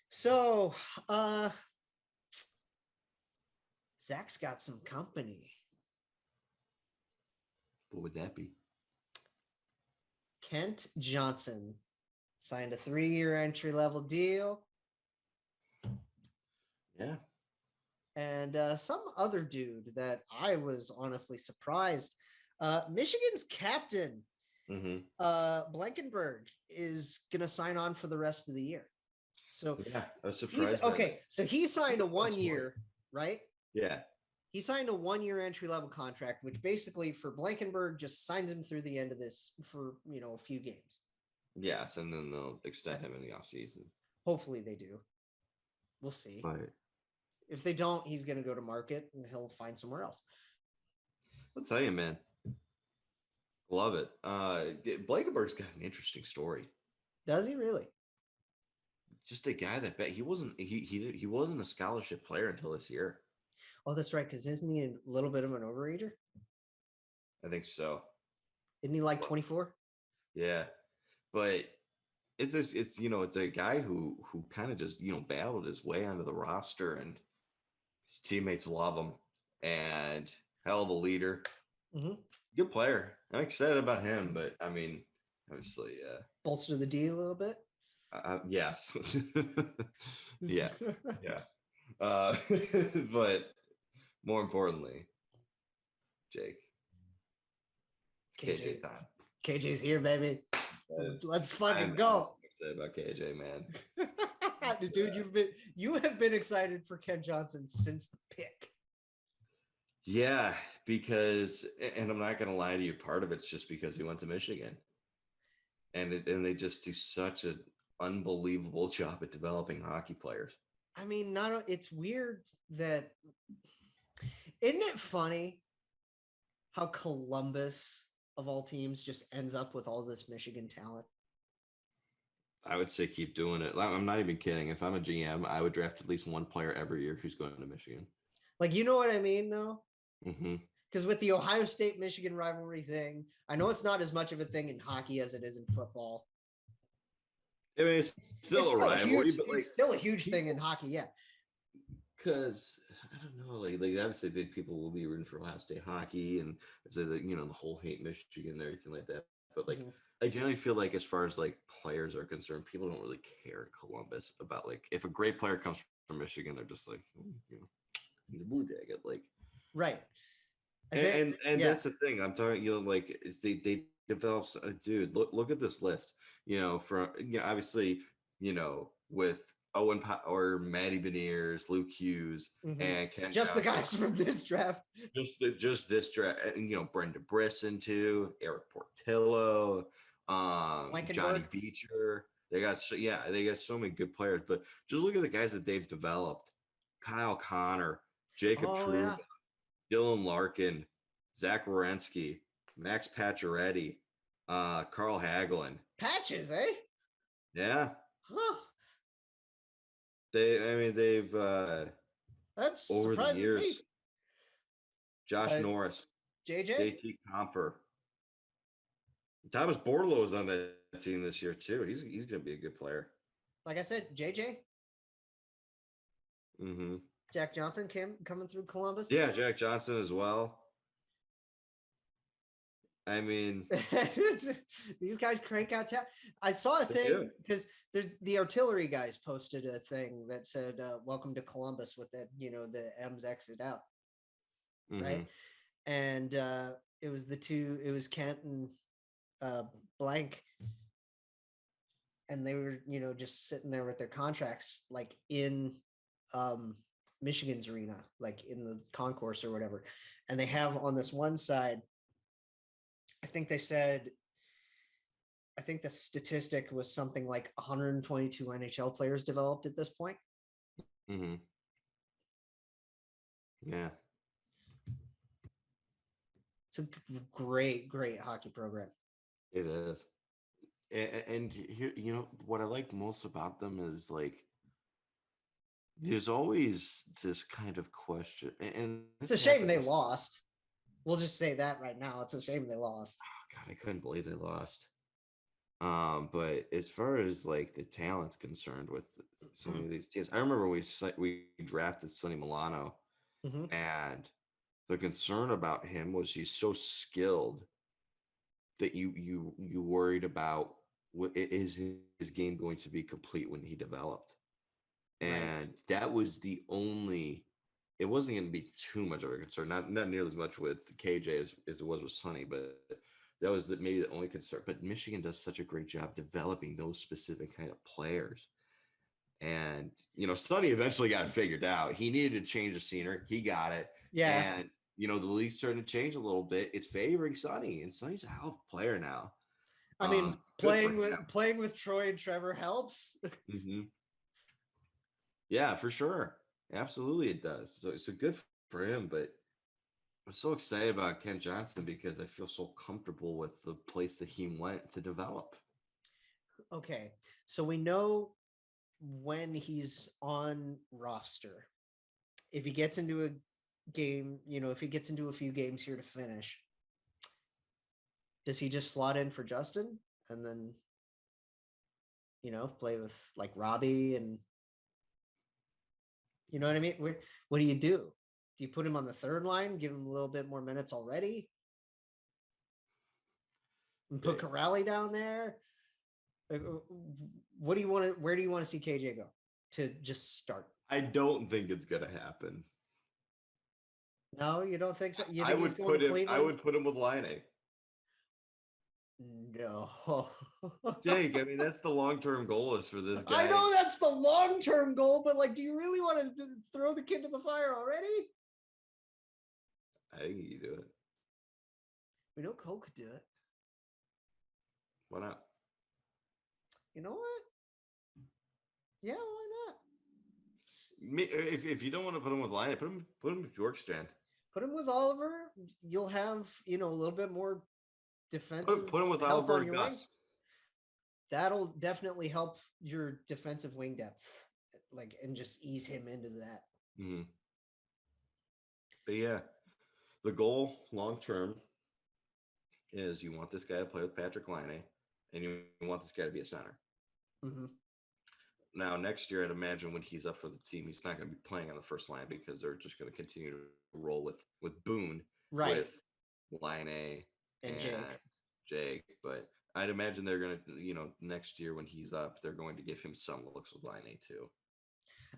So, uh, Zach's got some company. What would that be? Kent Johnson signed a 3-year entry level deal, Yeah. and some other dude that I was honestly surprised. Michigan's captain, Mm-hmm. Blankenburg, is gonna sign on for the rest of the year. So Yeah. I was he's surprised by that. okay. So he signed That's a a fun one story. year, right? Yeah. He signed a 1-year entry level contract, which basically for Blankenburg just signed him through the end of this for a few games. Yes, and then they'll extend him in the offseason. Hopefully they do. We'll see. But If they don't, he's going to go to market and he'll find somewhere else. I'll tell you, man, love it. Blankenberg's got an interesting story. Does he really? Just a guy that bet he wasn't a scholarship player until this year. Oh, that's right. Because isn't he a little bit of an overeater? I think so. Isn't he like 24? Yeah, but it's a guy who kind of just battled his way onto the roster, and his teammates love him, and hell of a leader, Mm-hmm. good player. I'm excited about him, but I mean, obviously, Bolster the D a little bit. yes, yeah, yeah. Uh, but more importantly, Jake, it's KJ. KJ time. KJ's here, baby. Uh, Let's fucking I'm go. so excited about KJ, man. Dude, you have been excited for Ken Johnson since the pick. Yeah, because, and I'm not gonna lie to you, part of it's just because he went to Michigan, and they just do such an unbelievable job at developing hockey players. I mean, not it's weird that isn't it funny how Columbus of all teams just ends up with all this Michigan talent? I would say keep doing it. I'm not even kidding. If I'm a GM, I would draft at least one player every year who's going to Michigan. Like, you know what I mean, though? Mm-hmm. Because with the Ohio State Michigan rivalry thing, I know it's not as much of a thing in hockey as it is in football. I mean, it's It's still a still a rivalry, huge, but like it's still a huge thing in hockey, yeah. because I don't know, like obviously big people will be rooting for Ohio State hockey and say that the whole hate Michigan and everything like that. But like Mm-hmm. I generally feel like as far as like players are concerned, people don't really care in Columbus about like if a great player comes from Michigan, they're just like he's a Blue Jacket, like Right. I and think, and yeah. that's the thing I'm talking. Like is they develop. Dude, look at this list. From obviously with Owen or Matty Beniers, Luke Hughes, Mm-hmm. and Ken Just the Johnson. guys from this draft. Just this draft, and Brenda Brisson too, Eric Portillo, Johnny Blankenberg. Beecher. They got so many good players. But just look at the guys that they've developed: Kyle Connor, Jacob Oh, Trouba, yeah. Dylan Larkin, Zach Wierenski, Max Pacioretty, Carl Hagelin. Patches, eh? Yeah, Huh. they've That over the surprises me. years. Josh But Norris, JJ, JT Comfer, Thomas Bordelot is on that team this year too. He's going to be a good player. like I said, JJ, Mm-hmm. Jack Johnson coming through Columbus. Yeah, Jack Johnson as well. I mean, These guys crank out. I saw a thing because the artillery guys posted a thing that said "Welcome to Columbus" with that the M's exit out, mm-hmm. right? And it was the two. It was Kent and Blank, and they were just sitting there with their contracts like in Michigan's arena, like in the concourse or whatever, and they have on this one side. I think they said, I think the statistic was something like 122 NHL players developed at this point. Mm-hmm. Yeah. It's a great, great hockey program. It is. And here, what I like most about them is like, there's always this kind of question. And It's a shame they lost. We'll just say that right now. It's a shame they lost. Oh, God, I couldn't believe they lost. But as far as like the talent's concerned with some of these teams, I remember we drafted Sonny Milano, Mm-hmm. and the concern about him was he's so skilled that you worried about what is his game going to be complete when he developed. Right. And that was the only, it wasn't going to be too much of a concern, not nearly as much with KJ as it was with Sonny, but that was maybe the only concern. But Michigan does such a great job developing those specific kind of players. And Sonny eventually got it figured out. He needed to change the scenery. He got it. Yeah. And the league's starting to change a little bit. It's favoring Sonny, and Sonny's a hell of a player now. I mean, Good for playing with Troy and Trevor helps. him. Yeah, for sure. Absolutely, it does. So good for him. But I'm so excited about Ken Johnson because I feel so comfortable with the place that he went to develop. Okay, so we know when he's on roster. If he gets into a game, if he gets into a few games here to finish, does he just slot in for Justin and then, play with like Robbie and, you know what I mean? What do you do? Do you put him on the third line, give him a little bit more minutes already, and put Corrali down there? Like, what do you want to? Where do you want to see KJ go to just start? I don't think it's gonna happen. No, you don't think so? You I think he's would going put to him. I Cleveland? would put him with Line A. No. Jake, I mean that's the long-term goal is for this guy. I know that's the long-term goal, but like, do you really want to throw the kid to the fire already? I think you do it. We know Cole could do it. Why not? You know what? Yeah, why not? If you don't want to put him with Line, put him with Bjorkstrand. Put him with Oliver. You'll have a little bit more defensive. Put him with help Oliver on and your Gus. wing. That'll definitely help your defensive wing depth, like, and just ease him into that. Mm-hmm. But yeah, the goal long term is you want this guy to play with Patrick Laine, and you want this guy to be a center. Mm-hmm. Now, next year, I'd imagine when he's up for the team, he's not going to be playing on the first line because they're just going to continue to roll with Boone, right, with Laine and Jake. But I'd imagine they're going to, next year when he's up, they're going to give him some looks with Laine too.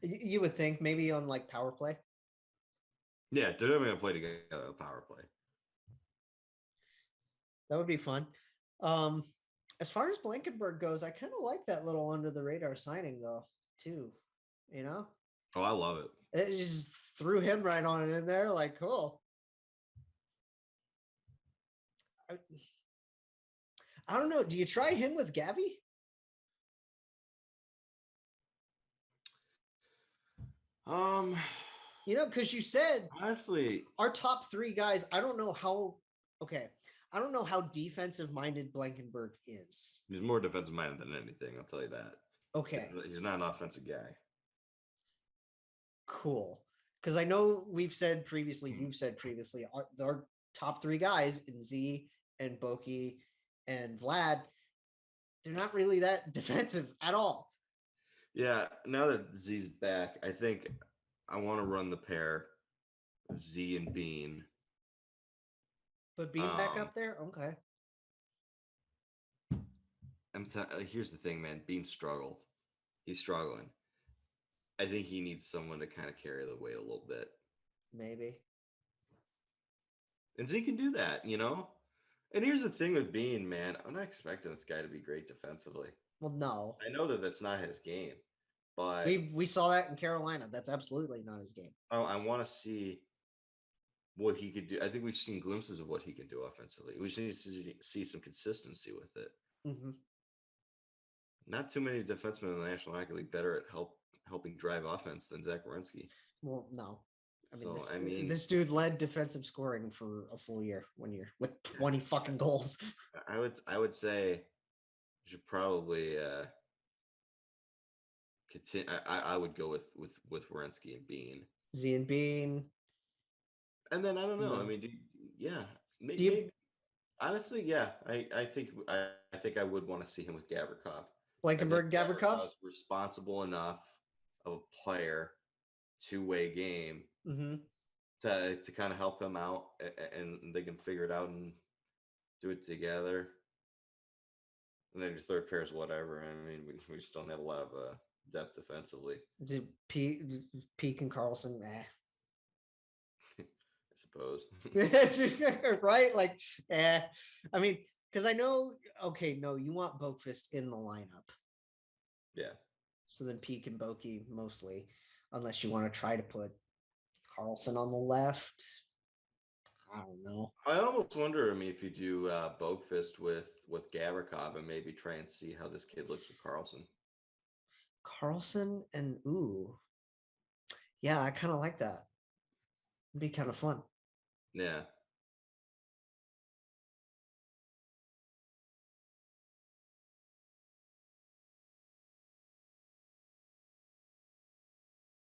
You would think maybe on like power play. Yeah, they're going to play together on power play. That would be fun. As far as Blankenburg goes, I kind of like that little under the radar signing though, too. Oh, I love it. It just threw him right on it in there, like, cool. I don't know. Do you try him with Gabby? Because you said honestly, our top three guys. I don't know how. Okay, I don't know how defensive minded Blankenburg is. He's more defensive minded than anything. I'll tell you that. Okay, he's not an offensive guy. Cool. Because I know you've said previously, our top three guys in Z and Boki and Vlad, they're not really that defensive at all. Yeah, now that Z's back, I think I want to run the pair, Z and Bean. But Bean back up there? Okay. Here's the thing, man. Bean struggled. He's struggling. I think he needs someone to kind of carry the weight a little bit. Maybe. And Z can do that, And here's the thing with Bean, man. I'm not expecting this guy to be great defensively. Well, no. I know that that's not his game, but we saw that in Carolina. That's absolutely not his game. I want to see what he could do. I think we've seen glimpses of what he can do offensively. We just need to see some consistency with it. Mm-hmm. Not too many defensemen in the National Hockey League better at helping drive offense than Zach Werenski. Well, no. This dude led defensive scoring for a full year, 1 year, with 20 fucking goals. I would say you should probably continue. I would go with Werenski and Bean. Z and Bean. And then I don't know. I mean, maybe Honestly, yeah, I think I would want to see him with Gavrikov. I think Blankenburg, Gavrikov. Gavrikov is responsible enough of a player, two-way game Mm-hmm. to kind of help him out, and they can figure it out and do it together. And then your third pair is whatever. I mean, we just don't have a lot of depth defensively. Peak and Carlson, I suppose. right? Like, I mean, because I know, okay, no, you want Boakfist in the lineup. Yeah. So then Peak and Bokey mostly, unless you want to try to put Carlson on the left. I don't know. I almost wonder, I mean, if you do Boakfist with Gavrikov and maybe try and see how this kid looks with Carlson. Carlson and yeah, I kind of like that. It'd be kind of fun. Yeah.